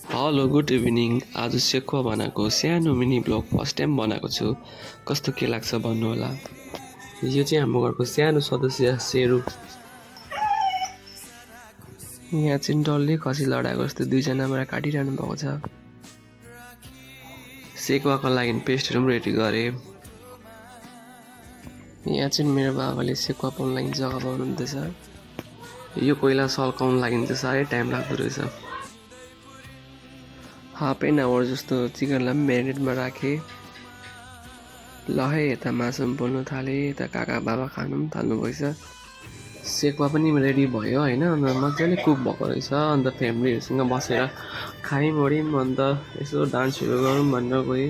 Hello good evening. आज सेकुवा बनाएको सानो मिनी ब्लग फर्स्ट टाइम बनाएको छु। कस्तो के लाग्छ भन्नु होला। यो चाहिँ हाम्रो घरको सानो सदस्य सेरु। यहाँ चाहिँ डल्लै खसी लडाएको जस्तो दुईजनाबाट काटिरहनु भएको छ। सेकुवाको लागि पेस्टहरू पनि रेडी गरेँ। यहाँ चाहिँ मेरो बाबाले सेकुवा पाउनु लागि जग्गा बनाउनुहुँदैछ। यो कोइला सल्काउनु लागि चाहिँ साह्रै टाइम लाग्दो रहेछ। हाफ एन आवर जस्तो चिकनलाई पनि म्यारिनेटमा राखेँ। ल है यता मासु पनि पोल्नु थालेँ, यता काका बाबा खानु पनि थाल्नु भएछ। सेकुवा पनि रेडी भयो होइन, अन्त मजाले कुक भएको रहेछ। अन्त फ्यामिलीहरूसँग बसेर खायौँ ओऱ्यौँ, अन्त यसो डान्सहरू गरौँ भनेर गएँ।